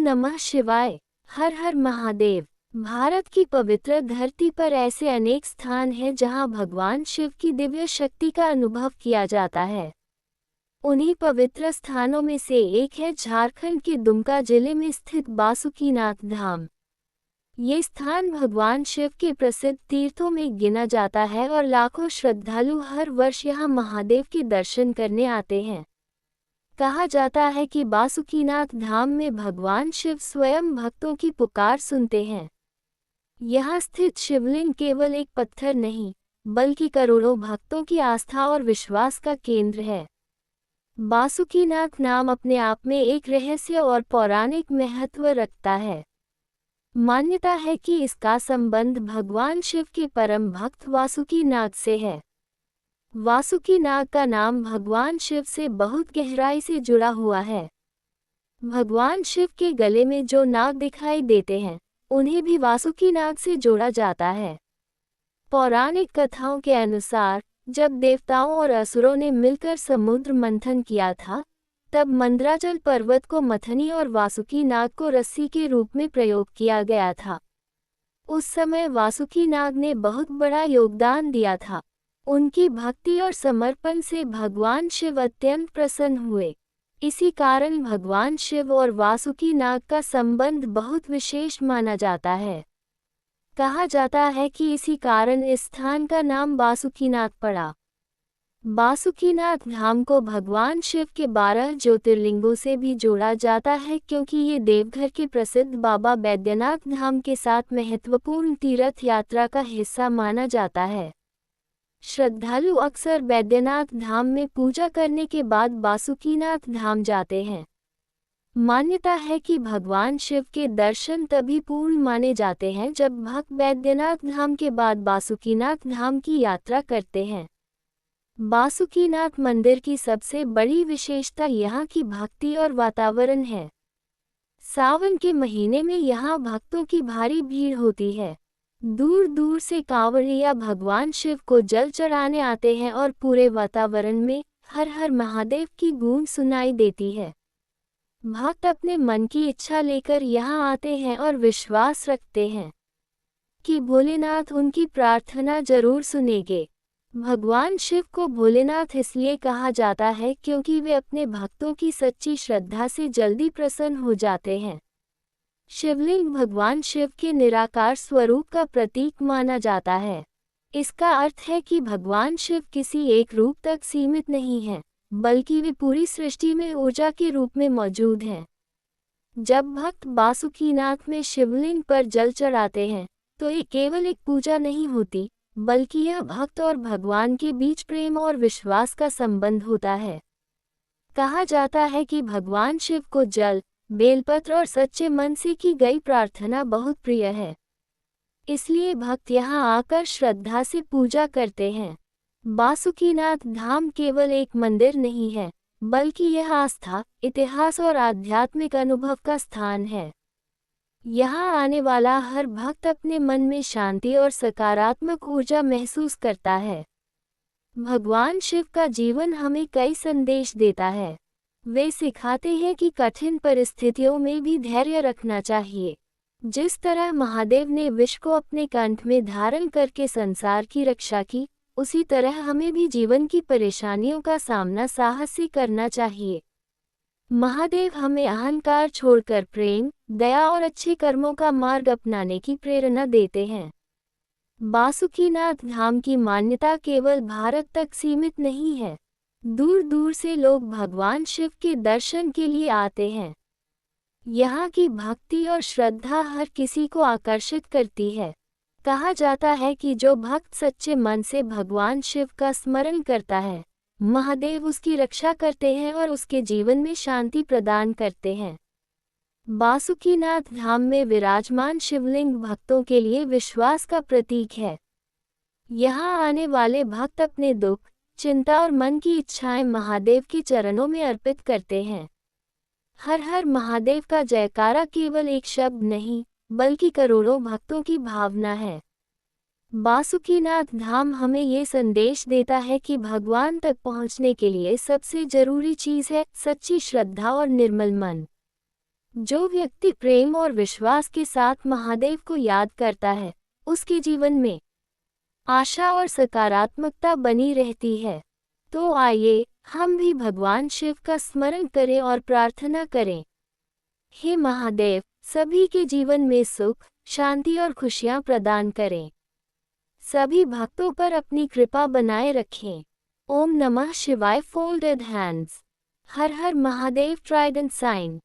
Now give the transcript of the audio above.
नमः शिवाय। हर हर महादेव। भारत की पवित्र धरती पर ऐसे अनेक स्थान हैं जहां भगवान शिव की दिव्य शक्ति का अनुभव किया जाता है। उन्हीं पवित्र स्थानों में से एक है झारखंड के दुमका जिले में स्थित बासुकीनाथ धाम। ये स्थान भगवान शिव के प्रसिद्ध तीर्थों में गिना जाता है और लाखों श्रद्धालु हर वर्ष यहाँ महादेव के दर्शन करने आते हैं। कहा जाता है कि बासुकीनाथ धाम में भगवान शिव स्वयं भक्तों की पुकार सुनते हैं। यहाँ स्थित शिवलिंग केवल एक पत्थर नहीं, बल्कि करोड़ों भक्तों की आस्था और विश्वास का केंद्र है। बासुकीनाथ नाम अपने आप में एक रहस्य और पौराणिक महत्व रखता है। मान्यता है कि इसका संबंध भगवान शिव के परम भक्त वासुकी नाग से है। वासुकी नाग का नाम भगवान शिव से बहुत गहराई से जुड़ा हुआ है। भगवान शिव के गले में जो नाग दिखाई देते हैं, उन्हें भी वासुकी नाग से जोड़ा जाता है। पौराणिक कथाओं के अनुसार, जब देवताओं और असुरों ने मिलकर समुद्र मंथन किया था, तब मंदराचल पर्वत को मथनी और वासुकी नाग को रस्सी के रूप में प्रयोग किया गया था। उस समय वासुकी नाग ने बहुत बड़ा योगदान दिया था। उनकी भक्ति और समर्पण से भगवान शिव अत्यंत प्रसन्न हुए। इसी कारण भगवान शिव और वासुकी नाग का संबंध बहुत विशेष माना जाता है। कहा जाता है कि इसी कारण इस स्थान का नाम बासुकीनाथ पड़ा। बासुकीनाथ धाम को भगवान शिव के 12 ज्योतिर्लिंगों से भी जोड़ा जाता है, क्योंकि ये देवघर के प्रसिद्ध बाबा बैद्यनाथ धाम के साथ महत्वपूर्ण तीर्थ यात्रा का हिस्सा माना जाता है। श्रद्धालु अक्सर बैद्यनाथ धाम में पूजा करने के बाद बासुकीनाथ धाम जाते हैं। मान्यता है कि भगवान शिव के दर्शन तभी पूर्ण माने जाते हैं जब भक्त बैद्यनाथ धाम के बाद बासुकीनाथ धाम की यात्रा करते हैं। बासुकीनाथ मंदिर की सबसे बड़ी विशेषता यहाँ की भक्ति और वातावरण है। सावन के महीने में यहाँ भक्तों की भारी भीड़ होती है। दूर दूर से कांवड़िया भगवान शिव को जल चढ़ाने आते हैं और पूरे वातावरण में हर हर महादेव की गूंज सुनाई देती है। भक्त अपने मन की इच्छा लेकर यहाँ आते हैं और विश्वास रखते हैं कि भोलेनाथ उनकी प्रार्थना जरूर सुनेंगे। भगवान शिव को भोलेनाथ इसलिए कहा जाता है क्योंकि वे अपने भक्तों की सच्ची श्रद्धा से जल्दी प्रसन्न हो जाते हैं। शिवलिंग भगवान शिव के निराकार स्वरूप का प्रतीक माना जाता है। इसका अर्थ है कि भगवान शिव किसी एक रूप तक सीमित नहीं हैं, बल्कि वे पूरी सृष्टि में ऊर्जा के रूप में मौजूद हैं। जब भक्त बासुकीनाथ में शिवलिंग पर जल चढ़ाते हैं, तो ये केवल एक पूजा नहीं होती, बल्कि यह भक्त और भगवान के बीच प्रेम और विश्वास का संबंध होता है। कहा जाता है कि भगवान शिव को जल, बेलपत्र और सच्चे मन से की गई प्रार्थना बहुत प्रिय है। इसलिए भक्त यहाँ आकर श्रद्धा से पूजा करते हैं। बासुकीनाथ धाम केवल एक मंदिर नहीं है, बल्कि यह आस्था, इतिहास और आध्यात्मिक अनुभव का स्थान है। यहाँ आने वाला हर भक्त अपने मन में शांति और सकारात्मक ऊर्जा महसूस करता है। भगवान शिव का जीवन हमें कई संदेश देता है। वे सिखाते हैं कि कठिन परिस्थितियों में भी धैर्य रखना चाहिए। जिस तरह महादेव ने विष को अपने कंठ में धारण करके संसार की रक्षा की, उसी तरह हमें भी जीवन की परेशानियों का सामना साहस से करना चाहिए। महादेव हमें अहंकार छोड़कर प्रेम, दया और अच्छे कर्मों का मार्ग अपनाने की प्रेरणा देते हैं। बासुकीनाथ धाम की मान्यता केवल भारत तक सीमित नहीं है। दूर दूर से लोग भगवान शिव के दर्शन के लिए आते हैं। यहाँ की भक्ति और श्रद्धा हर किसी को आकर्षित करती है। कहा जाता है कि जो भक्त सच्चे मन से भगवान शिव का स्मरण करता है, महादेव उसकी रक्षा करते हैं और उसके जीवन में शांति प्रदान करते हैं। बासुकीनाथ धाम में विराजमान शिवलिंग भक्तों के लिए विश्वास का प्रतीक है। यहाँ आने वाले भक्त अपने दुख, चिंता और मन की इच्छाएं महादेव के चरणों में अर्पित करते हैं। हर हर महादेव का जयकारा केवल एक शब्द नहीं, बल्कि करोड़ों भक्तों की भावना है। बासुकीनाथ धाम हमें ये संदेश देता है कि भगवान तक पहुंचने के लिए सबसे जरूरी चीज़ है सच्ची श्रद्धा और निर्मल मन। जो व्यक्ति प्रेम और विश्वास के साथ महादेव को याद करता है, उसके जीवन में आशा और सकारात्मकता बनी रहती है। तो आइए हम भी भगवान शिव का स्मरण करें और प्रार्थना करें। हे महादेव, सभी के जीवन में सुख, शांति और खुशियां प्रदान करें। सभी भक्तों पर अपनी कृपा बनाए रखें। ओम नमः शिवाय। Folded hands. हर हर महादेव। Trident sign.